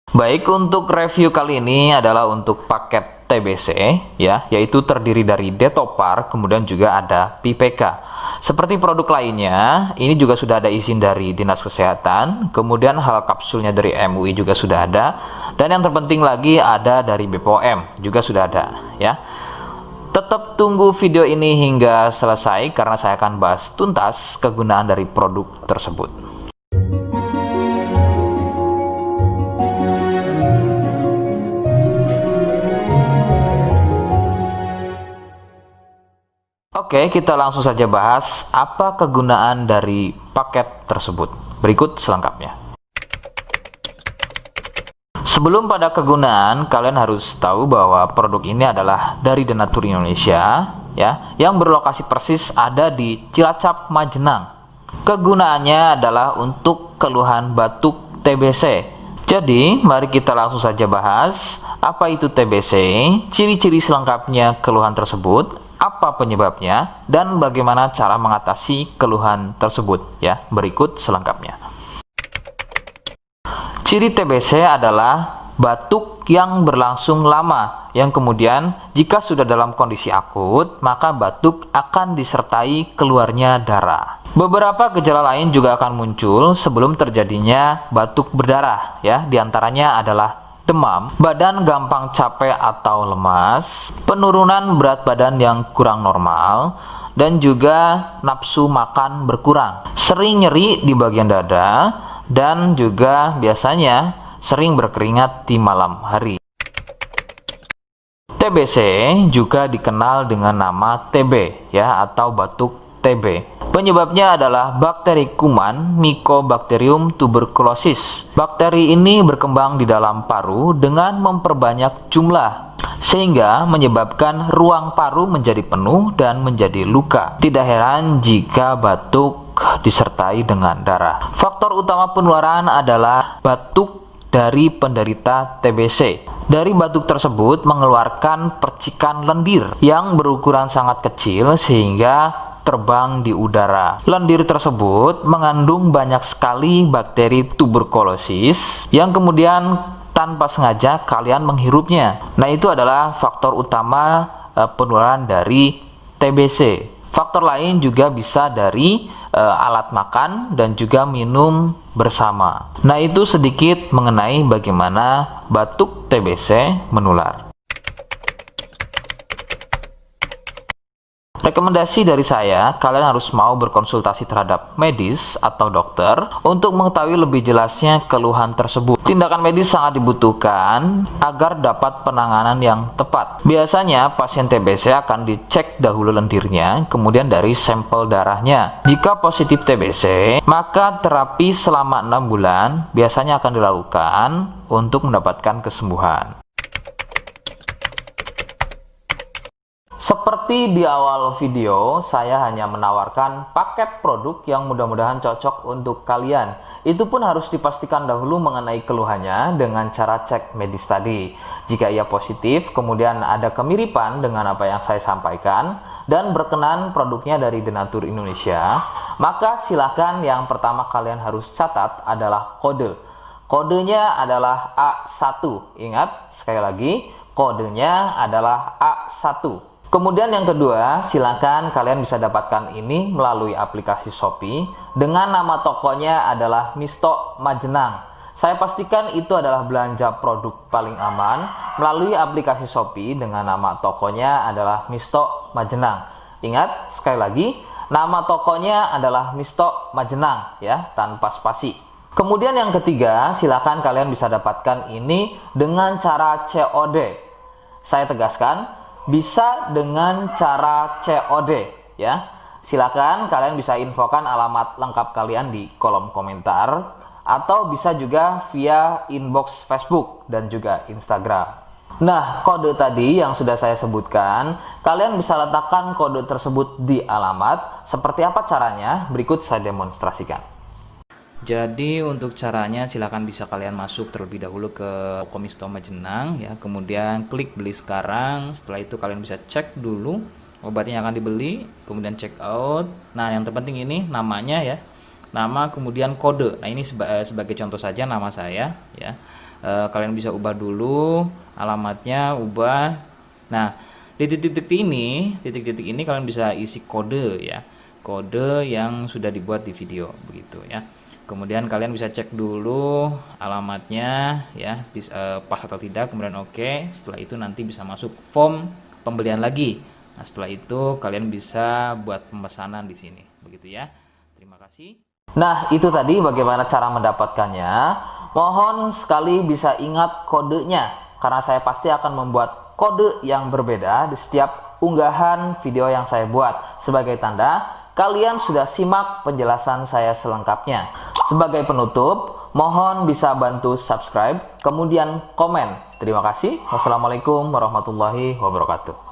Baik, untuk review kali ini adalah untuk paket TBC ya, yaitu terdiri dari Detopar, kemudian juga ada PPK. Seperti produk lainnya, ini juga sudah ada izin dari Dinas Kesehatan, kemudian hal kapsulnya dari MUI juga sudah ada, dan yang terpenting lagi ada dari BPOM juga sudah ada ya. Tetap tunggu video ini hingga selesai karena saya akan bahas tuntas kegunaan dari produk tersebut. Oke, kita langsung saja bahas apa kegunaan dari paket tersebut. Berikut selengkapnya. Sebelum pada kegunaan, kalian harus tahu bahwa produk ini adalah dari Denatur Indonesia, ya, yang berlokasi persis ada di Cilacap, Majenang. Kegunaannya adalah untuk keluhan batuk TBC. Jadi, mari kita langsung saja bahas apa itu TBC, ciri-ciri selengkapnya keluhan tersebut, apa penyebabnya, dan bagaimana cara mengatasi keluhan tersebut ya. Berikut selengkapnya. Ciri TBC adalah batuk yang berlangsung lama, yang kemudian jika sudah dalam kondisi akut, maka batuk akan disertai keluarnya darah. Beberapa gejala lain juga akan muncul sebelum terjadinya batuk berdarah ya, diantaranya adalah demam, badan gampang capek atau lemas, penurunan berat badan yang kurang normal, dan juga nafsu makan berkurang, sering nyeri di bagian dada, dan juga biasanya sering berkeringat di malam hari. TBC juga dikenal dengan nama TB ya, atau batuk TB. Penyebabnya adalah bakteri kuman Mycobacterium tuberculosis. Bakteri ini berkembang di dalam paru dengan memperbanyak jumlah, sehingga menyebabkan ruang paru menjadi penuh dan menjadi luka. Tidak heran jika batuk disertai dengan darah. Faktor utama penularan adalah batuk dari penderita TBC. Dari batuk tersebut mengeluarkan percikan lendir yang berukuran sangat kecil sehingga terbang di udara. Lendir tersebut mengandung banyak sekali bakteri tuberkulosis yang kemudian tanpa sengaja kalian menghirupnya. Nah, itu adalah faktor utama penularan dari TBC. Faktor lain juga bisa dari alat makan dan juga minum bersama. Nah, itu sedikit mengenai bagaimana batuk TBC menular. Rekomendasi dari saya, kalian harus mau berkonsultasi terhadap medis atau dokter untuk mengetahui lebih jelasnya keluhan tersebut. Tindakan medis sangat dibutuhkan agar dapat penanganan yang tepat. Biasanya pasien TBC akan dicek dahulu lendirnya, kemudian dari sampel darahnya. Jika positif TBC, maka terapi selama 6 bulan biasanya akan dilakukan untuk mendapatkan kesembuhan. Seperti di awal video, saya hanya menawarkan paket produk yang mudah-mudahan cocok untuk kalian. Itu pun harus dipastikan dahulu mengenai keluhannya dengan cara cek medis tadi. Jika ia positif, kemudian ada kemiripan dengan apa yang saya sampaikan, dan berkenan produknya dari Denatur Indonesia, maka silakan yang pertama kalian harus catat adalah kode. Kodenya adalah A1. Ingat, sekali lagi, kodenya adalah A1. Kemudian yang kedua, silakan kalian bisa dapatkan ini melalui aplikasi Shopee dengan nama tokonya adalah Misto Majenang. Saya pastikan itu adalah belanja produk paling aman melalui aplikasi Shopee dengan nama tokonya adalah Misto Majenang. Ingat, sekali lagi, nama tokonya adalah Misto Majenang ya, tanpa spasi. Kemudian yang ketiga, silakan kalian bisa dapatkan ini dengan cara COD. Saya tegaskan, bisa dengan cara COD ya. Silakan kalian bisa infokan alamat lengkap kalian di kolom komentar, atau bisa juga via inbox Facebook dan juga Instagram. Nah, kode tadi yang sudah saya sebutkan, kalian bisa letakkan kode tersebut di alamat. Seperti apa caranya? Berikut saya demonstrasikan. Jadi untuk caranya silakan bisa kalian masuk terlebih dahulu ke toko Misto Majenang ya, kemudian klik beli sekarang. Setelah itu kalian bisa cek dulu obatnya yang akan dibeli, kemudian check out. Nah, yang terpenting ini namanya ya, nama kemudian kode. Nah, ini sebagai contoh saja nama saya ya. Kalian bisa ubah dulu alamatnya, ubah. Nah, di titik-titik ini kalian bisa isi kode ya, kode yang sudah dibuat di video begitu ya. Kemudian kalian bisa cek dulu alamatnya ya, pas atau tidak, kemudian oke. Setelah itu nanti bisa masuk form pembelian lagi. Nah, setelah itu kalian bisa buat pemesanan di sini begitu ya. Terima kasih. Nah, itu tadi bagaimana cara mendapatkannya. Mohon sekali bisa ingat kodenya, karena saya pasti akan membuat kode yang berbeda di setiap unggahan video yang saya buat. Sebagai tanda, kalian sudah simak penjelasan saya selengkapnya. Sebagai penutup, mohon bisa bantu subscribe, kemudian komen. Terima kasih. Wassalamualaikum warahmatullahi wabarakatuh.